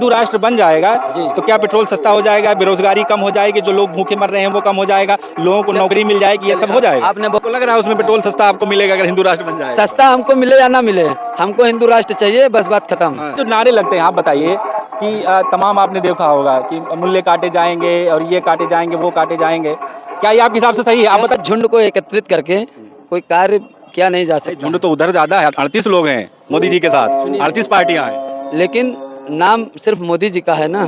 हिंदू राष्ट्र बन जाएगा तो क्या पेट्रोल सस्ता हो जाएगा, बेरोजगारी कम हो जाएगी, जो लोग भूखे मर रहे हैं वो कम हो जाएगा, लोगों को नौकरी मिल जाएगी, ये सब हो जाएगा? आपको लग रहा है उसमें पेट्रोल सस्ता आपको मिलेगा अगर हिंदू राष्ट्र बन जाएगा? सस्ता हमको मिले या ना मिले, हमको हिंदू राष्ट्र चाहिए, बस बात खत्म। जो नारे लगते हैं आप बताइए कि तमाम आपने देखा होगा कि मूल्य काटे जाएंगे और ये काटे जाएंगे, वो काटे जाएंगे, क्या ये आपके हिसाब से सही है? आप बता। झुंड को एकत्रित करके कोई कार्य किया नहीं जा सकता। झुंड तो उधर ज्यादा है, 38 लोग हैं मोदी जी के साथ, 38 पार्टियां हैं, लेकिन नाम सिर्फ मोदी जी का है ना।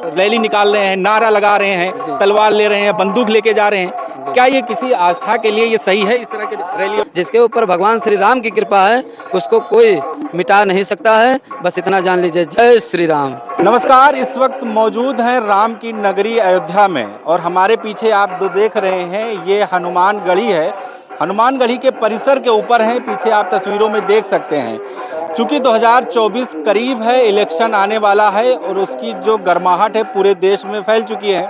रैली निकाल रहे हैं, नारा लगा रहे हैं, तलवार ले रहे हैं, बंदूक लेके जा रहे हैं, क्या ये किसी आस्था के लिए ये सही है इस तरह की रैली? जिसके ऊपर भगवान श्री राम की कृपा है उसको कोई मिटा नहीं सकता है, बस इतना जान लीजिए। जय श्री राम। नमस्कार, इस वक्त मौजूद हैं राम की नगरी अयोध्या में और हमारे पीछे आप जो देख रहे हैं ये हनुमान गढ़ी है। हनुमान गढ़ी के परिसर के ऊपर हैं, पीछे आप तस्वीरों में देख सकते हैं। चूँकि 2024 करीब है, इलेक्शन आने वाला है और उसकी जो गर्माहट है पूरे देश में फैल चुकी है।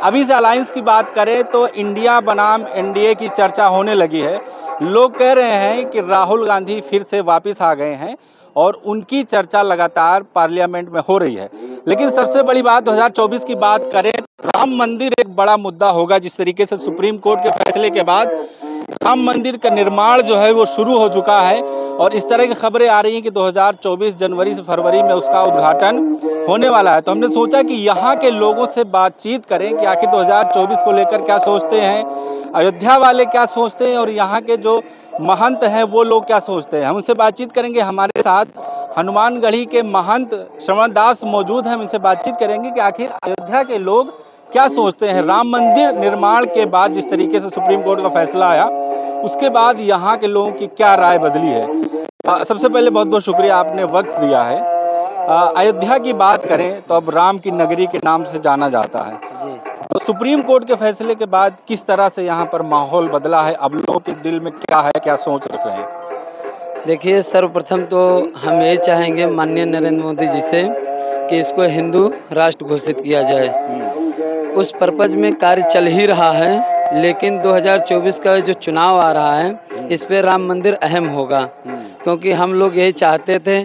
अभी से अलायंस की बात करें तो इंडिया बनाम एनडीए की चर्चा होने लगी है। लोग कह रहे हैं कि राहुल गांधी फिर से वापस आ गए हैं और उनकी चर्चा लगातार पार्लियामेंट में हो रही है। लेकिन सबसे बड़ी बात 2024 की बात करें, राम मंदिर एक बड़ा मुद्दा होगा। जिस तरीके से सुप्रीम कोर्ट के फैसले के बाद राम मंदिर का निर्माण जो है वो शुरू हो चुका है और इस तरह की खबरें आ रही हैं कि 2024 जनवरी से फरवरी में उसका उद्घाटन होने वाला है। तो हमने सोचा कि यहाँ के लोगों से बातचीत करें कि आखिर 2024 को लेकर क्या सोचते हैं, अयोध्या वाले क्या सोचते हैं और यहाँ के जो महंत हैं वो लोग क्या सोचते हैं। हम उनसे बातचीत करेंगे। हमारे साथ हनुमानगढ़ी के महंत श्रवण दास मौजूद हैं, हम इनसे बातचीत करेंगे कि आखिर अयोध्या के लोग क्या सोचते हैं। राम मंदिर निर्माण के बाद जिस तरीके से सुप्रीम कोर्ट का फैसला आया उसके बाद यहाँ के लोगों की क्या राय बदली है। सबसे पहले बहुत बहुत शुक्रिया, आपने वक्त दिया है। अयोध्या की बात करें तो अब राम की नगरी के नाम से जाना जाता है जी। तो सुप्रीम कोर्ट के फैसले के बाद किस तरह से यहाँ पर माहौल बदला है, अब लोगों के दिल में क्या है, क्या सोच रख रहे हैं? देखिए, सर्वप्रथम तो हम यही चाहेंगे माननीय नरेंद्र मोदी जी से कि इसको हिंदू राष्ट्र घोषित किया जाए। उस पर्पज में कार्य चल ही रहा है, लेकिन 2024 का जो चुनाव आ रहा है इस पे राम मंदिर अहम होगा, क्योंकि हम लोग यही चाहते थे।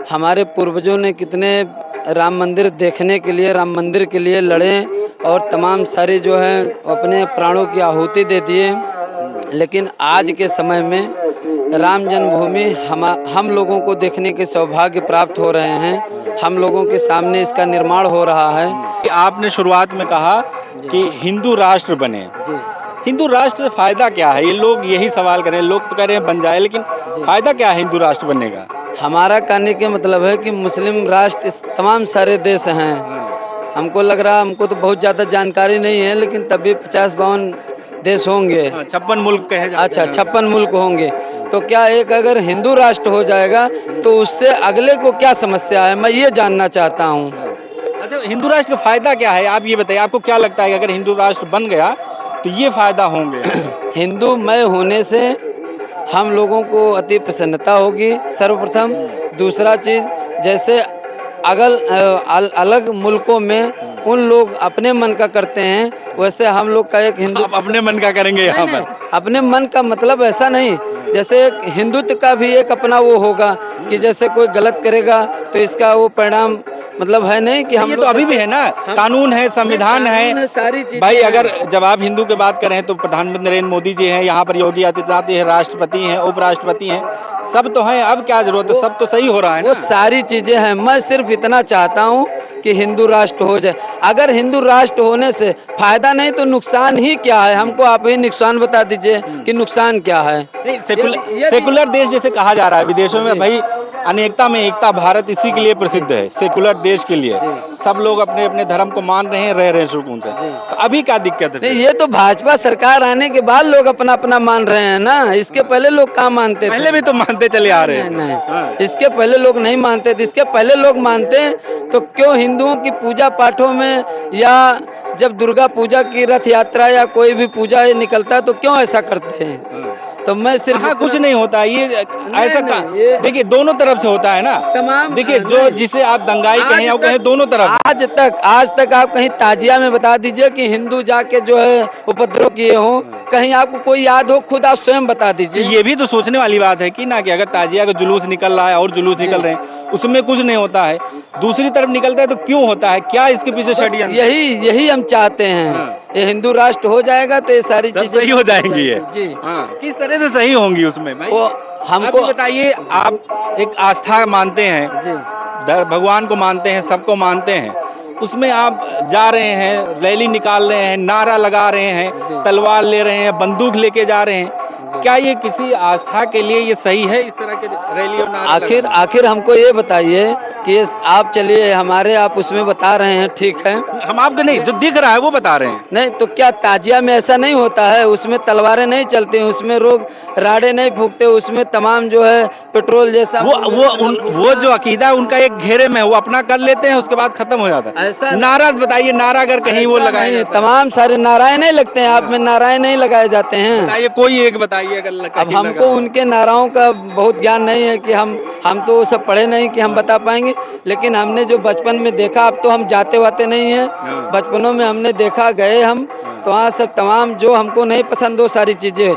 हमारे पूर्वजों ने कितने राम मंदिर देखने के लिए, राम मंदिर के लिए लड़े और तमाम सारे जो है अपने प्राणों की आहुति दे दिए, लेकिन आज के समय में राम जन्मभूमि हम लोगों को देखने के सौभाग्य प्राप्त हो रहे हैं। हम लोगों के सामने इसका निर्माण हो रहा है। आपने शुरुआत में कहा कि हिंदू राष्ट्र बने जी। हिंदू राष्ट्र से फायदा क्या है? ये लोग यही सवाल कर रहे हैं। लोग तो कह रहे हैं बन जाए, लेकिन फायदा क्या है हिंदू राष्ट्र बनने का? हमारा कहने के मतलब है कि मुस्लिम राष्ट्र तमाम सारे देश हैं। हमको लग रहा, हमको तो बहुत ज़्यादा जानकारी नहीं है, लेकिन तब भी 50-52 देश होंगे। 56 मुल्क कहे जाते हैं। अच्छा, 56 मुल्क होंगे। तो क्या एक अगर हिंदू राष्ट्र हो जाएगा तो उससे अगले को क्या समस्या है, मैं ये जानना चाहता हूँ। अच्छा, हिंदू राष्ट्र का फायदा क्या है आप ये बताइए। आपको क्या लगता है कि अगर हिंदू राष्ट्र बन गया तो ये फायदा होंगे? हिंदूमय होने से हम लोगों को अति प्रसन्नता होगी, सर्वप्रथम। दूसरा चीज़, जैसे अलग मुल्कों में उन लोग अपने मन का करते हैं, वैसे हम लोग का एक हिंदू अपने मन का करेंगे यहाँ पर। अपने मन का मतलब ऐसा नहीं, जैसे एक हिंदुत्व का भी एक अपना वो होगा कि जैसे कोई गलत करेगा तो इसका वो परिणाम मतलब है नहीं कि हम ये तो अभी भी है ना, कानून है, संविधान है, सारी चीज़ भाई। अगर जब आप हिंदू की बात करें तो प्रधानमंत्री नरेंद्र मोदी जी हैं, यहाँ पर योगी आदित्यनाथ जी हैं, राष्ट्रपति हैं, उपराष्ट्रपति हैं, सब तो हैं। अब क्या जरूरत है, सब तो सही हो रहा है ना? वो सारी चीज़ें हैं। मैं सिर्फ इतना चाहता हूँ कि हिंदू राष्ट्र हो जाए। अगर हिंदू राष्ट्र होने से फायदा नहीं तो नुकसान ही क्या है? हमको आप ही नुकसान बता दीजिए कि नुकसान क्या है। नहीं, सेकुलर देश जैसे कहा जा रहा है विदेशों में, भाई अनेकता में एकता, भारत इसी के लिए प्रसिद्ध है, सेकुलर देश के लिए। सब लोग अपने अपने धर्म को मान रहे हैं, रह रहे हैं सुकून से। तो अभी क्या दिक्कत है? ये तो भाजपा सरकार आने के बाद लोग अपना अपना मान रहे हैं ना। इसके पहले लोग कहाँ मानते थे? पहले भी तो मानते चले आ रहे हैं। नहीं, इसके पहले लोग नहीं मानते थे। इसके पहले लोग मानते तो क्यों हिंदुओं की पूजा पाठों में या जब दुर्गा पूजा की रथ यात्रा या कोई भी पूजा निकलता तो क्यों ऐसा करते हैं? तो मैं सिर्फ हाँ, कुछ नहीं होता ये ऐसा नहीं, देखिए दोनों तरफ से होता है ना। तमाम देखिए जो नहीं। जिसे आप दंगाई आज कहें या कहें तक- दोनों तरफ। आज तक आप कहीं ताजिया में बता दीजिए कि हिंदू जाके जो है उपद्रव किए हों, कहीं आपको कोई याद हो, खुद आप स्वयं बता तो दीजिए। ये भी तो सोचने वाली बात है कि ना कि अगर ताजिया का जुलूस निकल रहा है और जुलूस निकल रहे हैं उसमें कुछ नहीं होता है, दूसरी तरफ निकलता है तो क्यों होता है, क्या इसके पीछे बस षड्यंत्र? यही हम चाहते हैं। हाँ। ये हिंदू राष्ट्र हो जाएगा तो ये सारी सब चीजें सही हो जाएंगी ये। जी। हाँ, किस तरह से सही होंगी उसमें भाई? वो आप हमको भी बताइए, आप एक आस्था मानते हैं, जी भगवान को मानते हैं, सबको मानते हैं, उसमें आप जा रहे हैं, रैली निकाल रहे हैं, नारा लगा रहे हैं, जी। तलवार ले रहे हैं, बंदूक लेके जा रहे हैं, जी। क्या ये किसी आस्था के लिए ये सही है इस तरह के रैली और नारा लगाना? आखिर हमको ये बताइए कि आप चलिए हमारे आप उसमें बता रहे हैं, ठीक है, हम आपको नहीं, जो दिख रहा है वो बता रहे हैं। नहीं तो क्या ताजिया में ऐसा नहीं होता है? उसमें तलवारें नहीं चलती हैं, उसमें लोग राड़े नहीं फूकते, उसमें तमाम जो है पेट्रोल जैसा वो जो अकीदा है उनका एक घेरे में है, वो अपना कर लेते हैं, उसके बाद खत्म हो जाता है। ऐसा नारा बताइए, नारा अगर कहीं वो ऐसा लगाया नहीं, जाता है। तमाम सारे नारायण नहीं लगते हैं, आप में नारायण नहीं लगाए जाते हैं। बताइए कोई एक बताइए अगर अब कहीं हमको लगा। उनके नाराओं का बहुत ज्ञान नहीं है कि हम तो वो सब पढ़े नहीं कि हम बता पाएंगे, लेकिन हमने जो बचपन में देखा, अब तो हम जाते वाते नहीं हैं, हाँ। बचपनों में हमने देखा, गए हम, तो वहाँ सब तमाम जो हमको नहीं पसंद वो सारी चीज़ें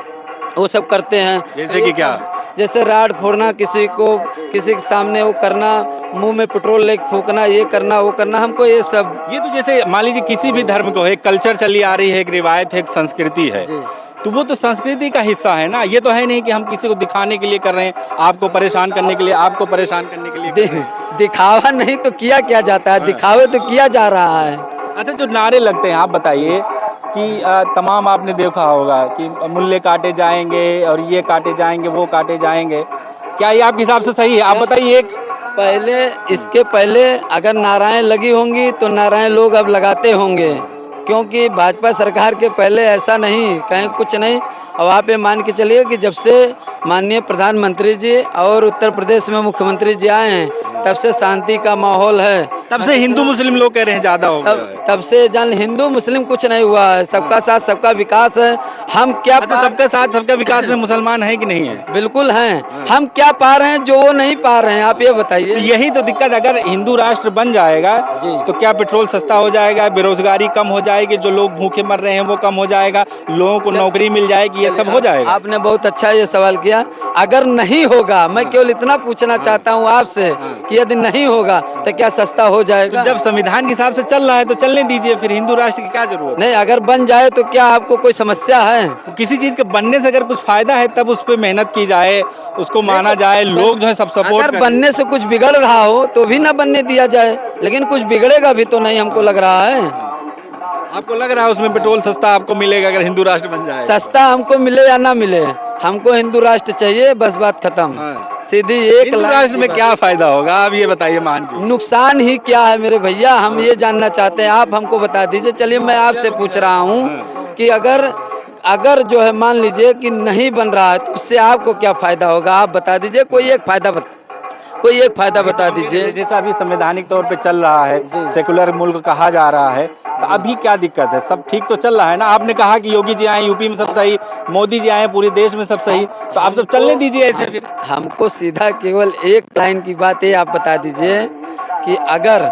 वो सब करते हैं। जैसे कि क्या? जैसे राड फोड़ना, किसी के सामने वो करना, मुंह में पेट्रोल लेके फूकना, ये करना वो करना, हमको ये सब ये तो जैसे मान लीजिए किसी भी धर्म को एक कल्चर चली आ रही है, एक रिवायत है, एक संस्कृति है, जी। तो वो तो संस्कृति का हिस्सा है ना। ये तो है नहीं कि हम किसी को दिखाने के लिए कर रहे हैं, आपको परेशान करने के लिए, आपको परेशान करने के लिए कर रहे हैं। दिखावा नहीं तो किया क्या जाता है, दिखावे तो किया जा रहा है। अच्छा, जो नारे लगते हैं आप बताइए कि तमाम आपने देखा होगा कि मूल्य काटे जाएंगे और ये काटे जाएंगे, वो काटे जाएंगे, क्या ये आपके हिसाब से सही है? आप बताइए एक। पहले इसके पहले अगर नाराएं लगी होंगी तो नाराएं लोग अब लगाते होंगे, क्योंकि भाजपा सरकार के पहले ऐसा नहीं, कहीं कुछ नहीं। और आप ये मान के चलिए कि जब से माननीय प्रधानमंत्री जी और उत्तर प्रदेश में मुख्यमंत्री जी आए हैं, तब से शांति का माहौल है। तब से हिंदू मुस्लिम लोग कह रहे हैं ज्यादा हो गया है। तब से जान हिंदू मुस्लिम कुछ नहीं हुआ है, सबका साथ सबका विकास है। हम क्या अच्छा, सबके साथ सबका विकास में मुसलमान है कि नहीं है? बिल्कुल हैं। हम क्या पा रहे हैं जो वो नहीं पा रहे हैं, आप ये तो बताइए। यही तो दिक्कत, अगर हिंदू राष्ट्र बन जाएगा जी। तो क्या पेट्रोल सस्ता हो जाएगा, बेरोजगारी कम हो जाएगी, जो लोग भूखे मर रहे हैं वो कम हो जाएगा, लोगों को नौकरी मिल जाएगी, ये सब हो जाएगा। आपने बहुत अच्छा ये सवाल किया। अगर नहीं होगा, मैं केवल इतना पूछना चाहता हूँ आपसे कि यदि नहीं होगा तो क्या सस्ता हो जाएगा? तो जब संविधान के हिसाब से चल रहा है तो चलने दीजिए, फिर हिंदू राष्ट्र की क्या जरूरत है? नहीं, अगर बन जाए तो क्या आपको कोई समस्या है? किसी चीज के बनने से अगर कुछ फायदा है तब उस पर मेहनत की जाए, उसको माना जाए, लोग जो है सब सपोर्ट अगर करें। बनने से कुछ बिगड़ रहा हो तो भी ना बनने दिया जाए, लेकिन कुछ बिगड़ेगा भी तो नहीं, हमको लग रहा है। आपको लग रहा है उसमें पेट्रोल सस्ता आपको मिलेगा अगर हिंदू राष्ट्र बन जाए? सस्ता हमको मिले या ना मिले, हमको हिंदू राष्ट्र चाहिए, बस बात खत्म। हाँ। सीधी एक हिंदू लाइन राष्ट्र की में बात। क्या फायदा होगा आप ये बताइए मान के। नुकसान ही क्या है मेरे भैया, हम ये जानना चाहते हैं, आप हमको बता दीजिए। चलिए मैं आपसे पूछ रहा हूँ कि अगर जो है मान लीजिए कि नहीं बन रहा है तो उससे आपको क्या फायदा होगा, आप बता दीजिए। कोई एक फायदा बता दीजिए। जैसा अभी संवैधानिक तौर पे चल रहा है, सेकुलर मुल्क कहा जा रहा है, तो अभी क्या दिक्कत है? सब ठीक तो चल रहा है ना? आपने कहा कि योगी जी आए यूपी में सब सही, मोदी जी आए पूरे देश में सब सही, तो आप सब चलने दीजिए ऐसे फिर। हमको सीधा केवल एक लाइन की बात है, आप बता दीजिए कि अगर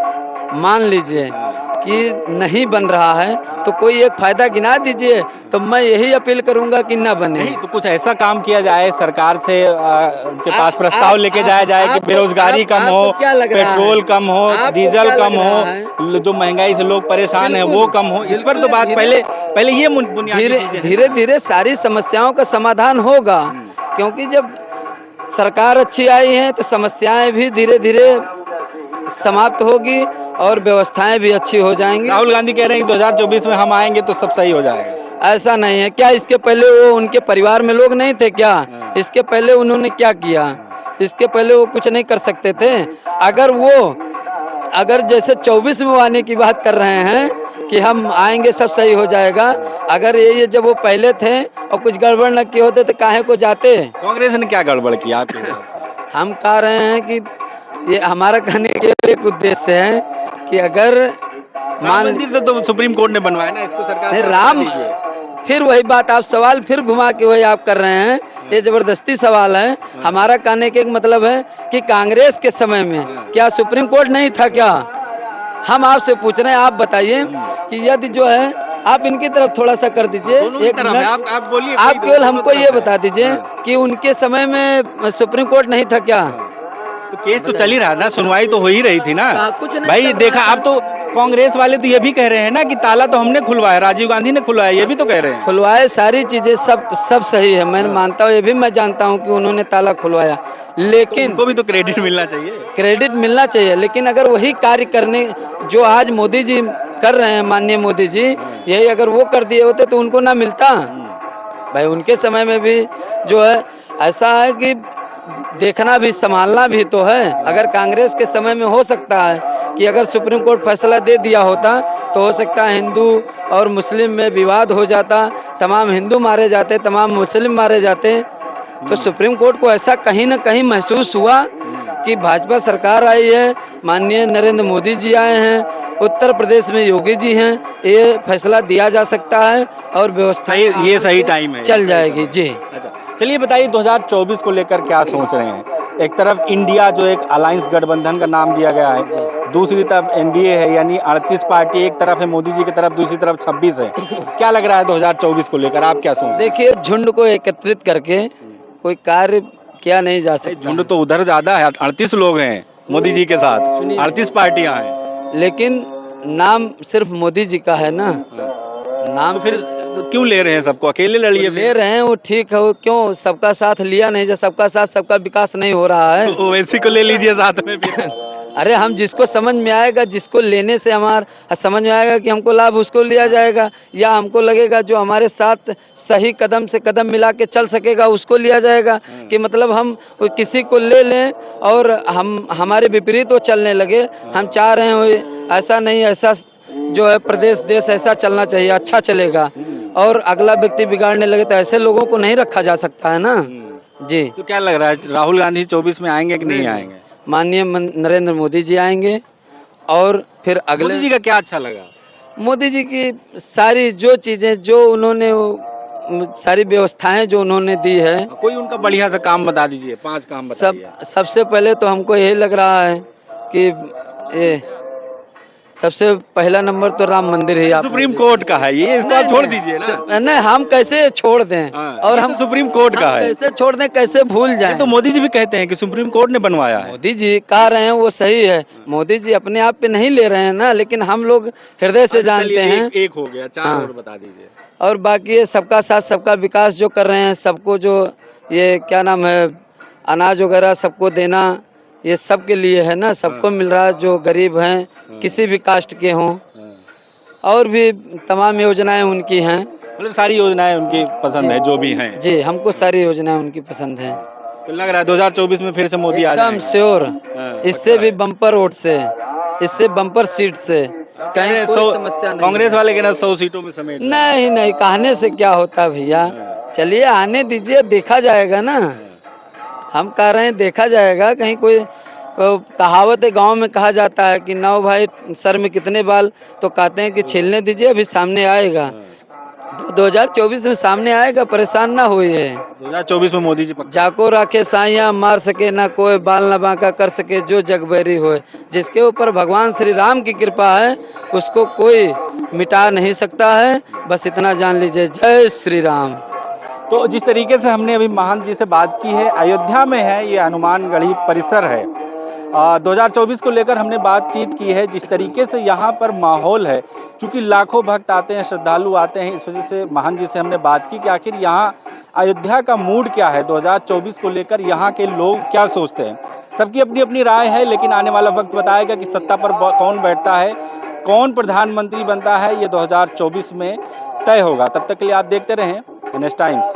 मान लीजिए कि नहीं बन रहा है तो कोई एक फायदा गिना दीजिए, तो मैं यही अपील करूंगा कि ना बने। नहीं तो कुछ ऐसा काम किया जाए सरकार से, उनके पास प्रस्ताव लेके जाया जाए कि बेरोजगारी कम हो, पेट्रोल कम हो, डीजल कम हो, जो महंगाई से लोग परेशान हैं वो कम हो। इस पर तो बात पहले ये बुनियादी धीरे धीरे सारी समस्याओं का समाधान होगा, क्योंकि जब सरकार अच्छी आई है तो समस्याएं भी धीरे धीरे समाप्त होगी और व्यवस्थाएं भी अच्छी हो जाएंगी। राहुल गांधी कह रहे हैं कि 2024 में हम आएंगे तो सब सही हो जाएगा। ऐसा नहीं है। क्या इसके पहले वो उनके परिवार में लोग नहीं थे क्या? इसके पहले उन्होंने क्या किया? इसके पहले वो कुछ नहीं कर सकते थे? अगर जैसे 24 में आने की बात कर रहे हैं कि हम आएंगे सब सही हो जाएगा, अगर ये जब वो पहले थे और कुछ गड़बड़ न किए होते तो काहे को जाते? कांग्रेस ने क्या गड़बड़ किया आपके हिसाब से? हम कह रहे हैं कि ये हमारा कहने के एक उद्देश्य है कि अगर राम मंदिर से तो सुप्रीम कोर्ट ने बनवाया ना, इसको सरकार नहीं, फिर वही बात, आप सवाल फिर घुमा के वही आप कर रहे हैं, ये जबरदस्ती सवाल है। हमारा कहने के एक मतलब है कि कांग्रेस के समय में क्या सुप्रीम कोर्ट नहीं था क्या? हम आपसे पूछ रहे हैं, आप बताइए कि यदि जो है आप इनकी तरफ थोड़ा सा कर दीजिए, एक मिनट आप बोलिए, आप केवल हमको ये बता दीजिए कि उनके समय में सुप्रीम कोर्ट नहीं था क्या? तो केस तो चल ही रहा था, सुनवाई तो हो ही रही थी ना कुछ नहीं भाई। चल रहा देखा, था। अब तो कांग्रेस वाले तो ये भी कह रहे हैं ना कि ताला तो हमने खुलवाया, राजीव गांधी ने खुलवाया, ये भी तो कह रहे हैं। खुलवाए, सारी चीजें सब सही है, मैं मानता हूँ, ये भी मैं जानता हूँ कि उन्होंने ताला खुलवाया, लेकिन उनको भी तो क्रेडिट मिलना चाहिए। क्रेडिट मिलना चाहिए। लेकिन अगर वही कार्य करने जो आज मोदी जी कर रहे हैं, माननीय मोदी जी, यही अगर वो कर दिए होते तो उनको ना मिलता। भाई उनके समय में भी जो है ऐसा है कि देखना भी संभालना भी तो है। अगर कांग्रेस के समय में हो सकता है कि अगर सुप्रीम कोर्ट फैसला दे दिया होता तो हो सकता है हिंदू और मुस्लिम में विवाद हो जाता, तमाम हिंदू मारे जाते, तमाम मुस्लिम मारे जाते। तो सुप्रीम कोर्ट को ऐसा कहीं ना कहीं महसूस हुआ कि भाजपा सरकार आई है, माननीय नरेंद्र मोदी जी आए हैं, उत्तर प्रदेश में योगी जी हैं, ये फैसला दिया जा सकता है और व्यवस्था ये सही टाइम है, चल जाएगी जी। अच्छा, चलिए बताइए 2024 को लेकर क्या सोच रहे हैं? एक तरफ इंडिया जो एक अलायंस गठबंधन का नाम दिया गया है, दूसरी तरफ एनडीए है, यानी 38 पार्टी एक तरफ है मोदी जी की तरफ, दूसरी तरफ 26 है। क्या लग रहा है 2024 को लेकर, आप क्या सोच रहे हैं? देखिए, झुंड को एकत्रित करके कोई कार्य किया नहीं जा सकता। झुंड तो उधर ज्यादा है, 38 लोग हैं मोदी जी के साथ, 38 पार्टियां हैं, लेकिन नाम सिर्फ मोदी जी का है ना। नाम तो फिर क्यों ले रहे हैं सबको, अकेले लड़िए ले रहे हैं, वो ठीक है, वो क्यों सबका साथ लिया नहीं? जब सबका साथ सबका विकास नहीं हो रहा है, वैसी को ले लीजिए साथ में फिर। अरे हम जिसको समझ में आएगा, जिसको लेने से हमारा समझ में आएगा कि हमको लाभ, उसको लिया जाएगा, या हमको लगेगा जो हमारे साथ सही कदम से कदम मिला के चल सकेगा उसको लिया जाएगा। कि मतलब हम किसी को ले लें और हम हमारे विपरीत वो चलने लगे। हम चाह रहे हैं ऐसा नहीं, ऐसा जो है प्रदेश देश ऐसा चलना चाहिए, अच्छा चलेगा, और अगला व्यक्ति बिगाड़ने लगे तो ऐसे लोगों को नहीं रखा जा सकता है ना जी। तो क्या लग रहा है राहुल गांधी 24 में आएंगे कि नहीं आएंगे? माननीय नरेंद्र मोदी जी आएंगे, और फिर अगले मोदी जी का क्या अच्छा लगा? मोदी जी की सारी जो चीज़ें, जो उन्होंने सारी व्यवस्थाएं जो उन्होंने दी है, कोई उनका बढ़िया सा काम बता दीजिए, 5 काम बताइए। सबसे पहले तो हमको यही लग रहा है कि ये सबसे पहला नंबर तो राम मंदिर ही। सुप्रीम कोर्ट का है ये, इसको आप छोड़ दीजिए ना। नहीं, हम कैसे छोड़ दें? और हम सुप्रीम कोर्ट का है, कैसे छोड़ दें, कैसे भूल जाएं? तो मोदी जी भी कहते हैं कि सुप्रीम कोर्ट ने बनवाया है। मोदी जी कह रहे हैं वो सही है, मोदी जी अपने आप पे नहीं ले रहे हैं ना, लेकिन हम लोग हृदय से जानते हैं। एक हो गया, 4 और बता दीजिए। और बाकी ये सबका साथ सबका विकास जो कर रहे हैं, सबको जो ये क्या नाम है, अनाज वगैरह सबको देना, ये सब के लिए है ना, सबको मिल रहा है, जो गरीब हैं, किसी भी कास्ट के हों, और भी तमाम योजनाएं उनकी हैं। मतलब सारी योजनाएं उनकी पसंद है, जो भी हैं जी, हमको सारी योजनाएं उनकी पसंद हैं। तो लग रहा है 2024 में फिर से मोदी आ जाएंगे? एकदम श्योर, इससे भी बम्पर वोट से, इससे बम्पर सीट से, कहीं कोई समस्या नहीं। कांग्रेस वाले के ना 100 सीटों में समेट। नहीं, कहने से क्या होता भैया, चलिए आने दीजिए, देखा जाएगा ना। हम कह रहे हैं देखा जाएगा, कहीं कोई कहावत है, गांव में कहा जाता है कि नौ भाई सर में कितने बाल, तो कहते हैं कि छीलने दीजिए, अभी सामने आएगा। 2024 में सामने आएगा, परेशान ना होइए। 2024 में मोदी जी जाको राखे साइया, मार सके ना कोई, बाल न बांका कर सके जो जगबैरी होए। जिसके ऊपर भगवान श्री राम की कृपा है उसको कोई मिटा नहीं सकता है, बस इतना जान लीजिए। जय श्री राम। तो जिस तरीके से हमने अभी महंत जी से बात की है, अयोध्या में है ये हनुमानगढ़ी परिसर है, 2024 को लेकर हमने बातचीत की है। जिस तरीके से यहाँ पर माहौल है, चूँकि लाखों भक्त आते हैं, श्रद्धालु आते हैं, इस वजह से महंत जी से हमने बात की कि आखिर यहाँ अयोध्या का मूड क्या है, 2024 को लेकर यहाँ के लोग क्या सोचते हैं। सबकी अपनी अपनी राय है, लेकिन आने वाला वक्त बताएगा कि सत्ता पर कौन बैठता है, कौन प्रधानमंत्री बनता है, ये 2024 में तय होगा। तब तक के लिए आप देखते रहें NS टाइम्स।